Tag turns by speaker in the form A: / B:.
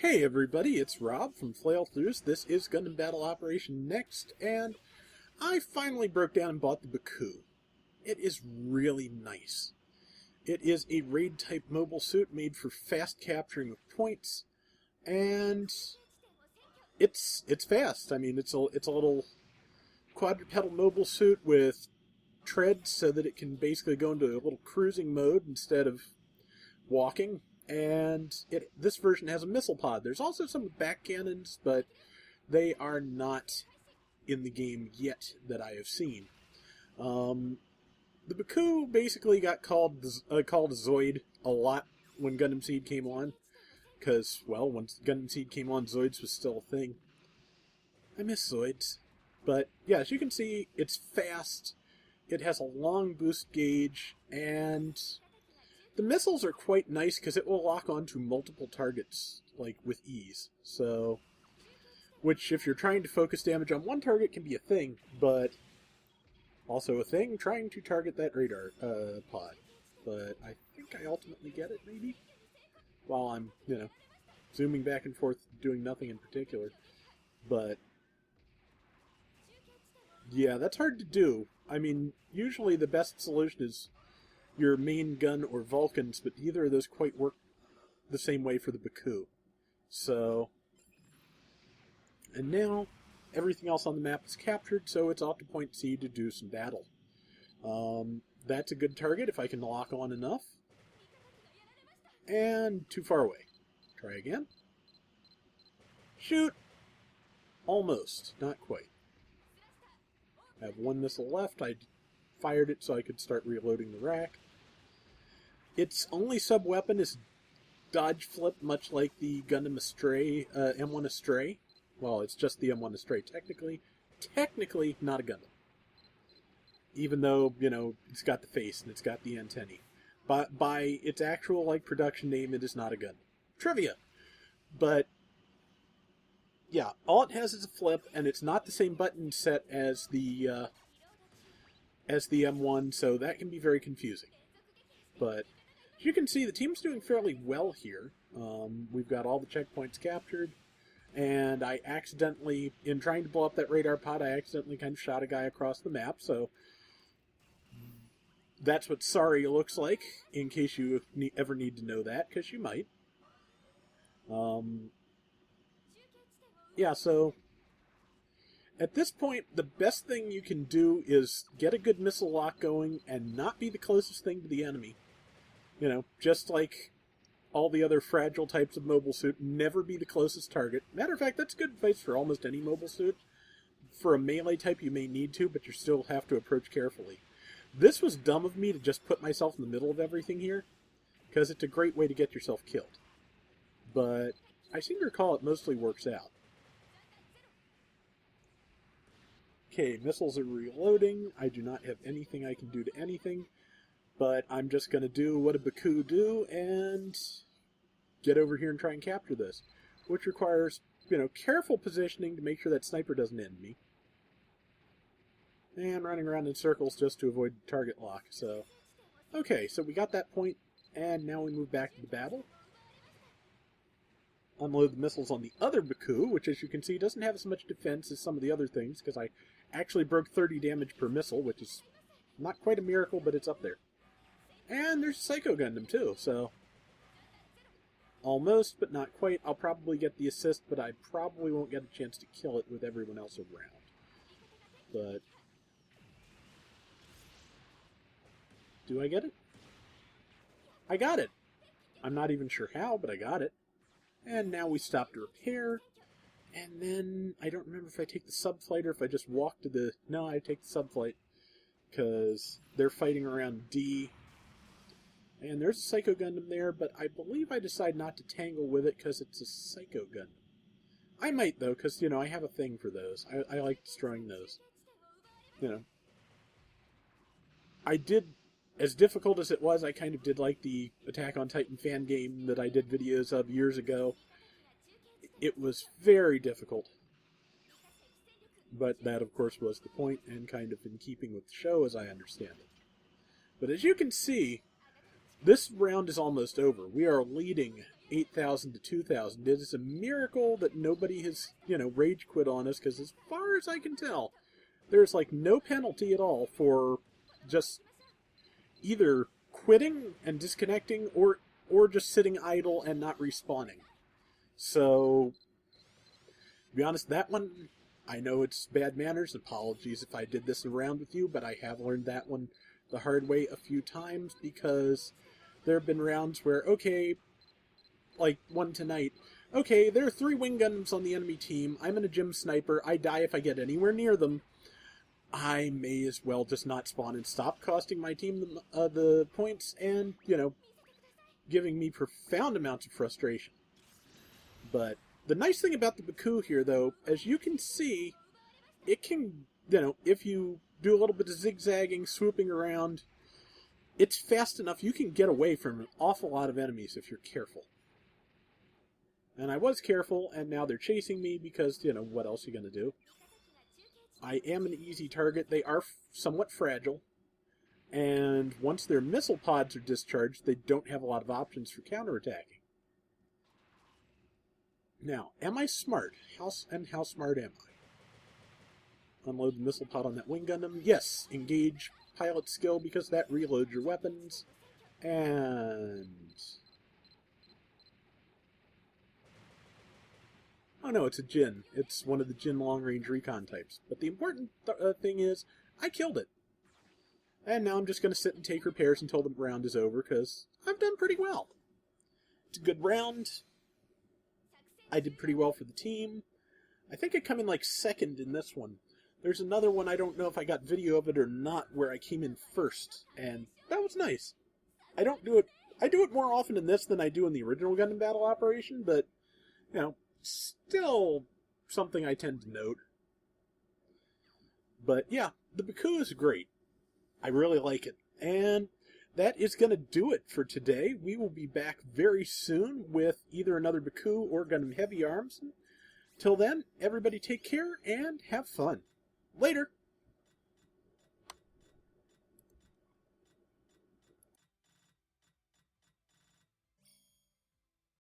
A: Hey everybody, it's Rob from Flailthroughs. This is Gundam Battle Operation Next, and I finally broke down and bought the BuCUE. It is really nice. It is a raid-type mobile suit made for fast capturing of points, and it's fast. I mean, it's a little quadrupedal mobile suit with treads so that it can basically go into a little cruising mode instead of walking. And this version has a missile pod. There's also some back cannons, but they are not in the game yet that I have seen. The BuCUE basically got called Zoid a lot when Gundam Seed came on, because, well, when Gundam Seed came on, Zoids was still a thing. I miss Zoids. But, yeah, as you can see, it's fast, it has a long boost gauge, and the missiles are quite nice because it will lock onto multiple targets, like, with ease. So, which, if you're trying to focus damage on one target, can be a thing, but also a thing trying to target that radar pod. But I think I ultimately get it, maybe? While I'm, zooming back and forth, doing nothing in particular. But yeah, that's hard to do. I mean, usually the best solution is your main gun or Vulcans, but neither of those quite work the same way for the BuCUE. So, and now everything else on the map is captured, so it's off to point C to do some battle. That's a good target if I can lock on enough. And too far away. Try again. Shoot! Almost. Not quite. I have one missile left. I fired it so I could start reloading the rack. Its only sub-weapon is dodge flip, much like the Gundam Astray, M1 Astray. Well, it's just the M1 Astray, technically. Technically, not a Gundam. Even though, it's got the face and it's got the antennae. But by its actual, production name, it is not a Gundam. Trivia! But yeah, all it has is a flip, and it's not the same button set as the M1, so that can be very confusing. But as you can see, the team's doing fairly well here. We've got all the checkpoints captured, and I accidentally, in trying to blow up that radar pod, I accidentally kind of shot a guy across the map, so that's what sorry looks like, in case you ever need to know that, because you might. Yeah, so at this point, the best thing you can do is get a good missile lock going and not be the closest thing to the enemy. Just like all the other fragile types of mobile suit, never be the closest target. Matter of fact, that's good advice for almost any mobile suit. For a melee type, you may need to, but you still have to approach carefully. This was dumb of me to just put myself in the middle of everything here, because it's a great way to get yourself killed. But I seem to recall it mostly works out. Okay, missiles are reloading. I do not have anything I can do to anything, but I'm just going to do what a BuCUE do and get over here and try and capture this, which requires, careful positioning to make sure that sniper doesn't end me. And running around in circles just to avoid target lock. So, okay, so we got that point, and now we move back to the battle. Unload the missiles on the other BuCUE, which, as you can see, doesn't have as much defense as some of the other things, because I actually broke 30 damage per missile, which is not quite a miracle, but it's up there. And there's Psycho Gundam, too, so almost, but not quite. I'll probably get the assist, but I probably won't get a chance to kill it with everyone else around. But do I get it? I got it! I'm not even sure how, but I got it. And now we stop to repair. And then, I don't remember if I take the subflight or if I just walk to the... No, I take the subflight, because they're fighting around D. And there's a Psycho Gundam there, but I believe I decide not to tangle with it because it's a Psycho Gundam. I might, though, because, I have a thing for those. I like destroying those. I did, as difficult as it was, I kind of did like the Attack on Titan fan game that I did videos of years ago. It was very difficult. But that, of course, was the point, and kind of in keeping with the show as I understand it. But as you can see, this round is almost over. We are leading 8,000 to 2,000. It is a miracle that nobody has, rage quit on us, because as far as I can tell, there's like no penalty at all for just either quitting and disconnecting or just sitting idle and not respawning. So, to be honest, that one, I know it's bad manners. Apologies if I did this around with you, but I have learned that one the hard way a few times, because there have been rounds where, okay, like one tonight, okay, there are 3 wing Gundams on the enemy team. I'm in a gym sniper. I die if I get anywhere near them. I may as well just not spawn and stop costing my team the points and, giving me profound amounts of frustration. But the nice thing about the BuCUE here, though, as you can see, it can, if you do a little bit of zigzagging, swooping around, it's fast enough you can get away from an awful lot of enemies if you're careful. And I was careful, and now they're chasing me because, what else are you going to do? I am an easy target. They are somewhat fragile. And once their missile pods are discharged, they don't have a lot of options for counterattacking. Now, am I smart? How smart am I? Unload the missile pod on that wing Gundam. Yes, engage pilot skill because that reloads your weapons. And... oh no, it's a Jin. It's one of the Jin long-range recon types. But the important thing is, I killed it. And now I'm just going to sit and take repairs until the round is over, because I've done pretty well. It's a good round. I did pretty well for the team. I think I come in like second in this one. There's another one, I don't know if I got video of it or not, where I came in first. And that was nice. I don't do it... I do it more often in this than I do in the original Gundam Battle Operation, but, still something I tend to note. But yeah, the BuCUE is great. I really like it. And that is going to do it for today. We will be back very soon with either another BuCUE or Gundam Heavy Arms. Till then, everybody take care and have fun. Later!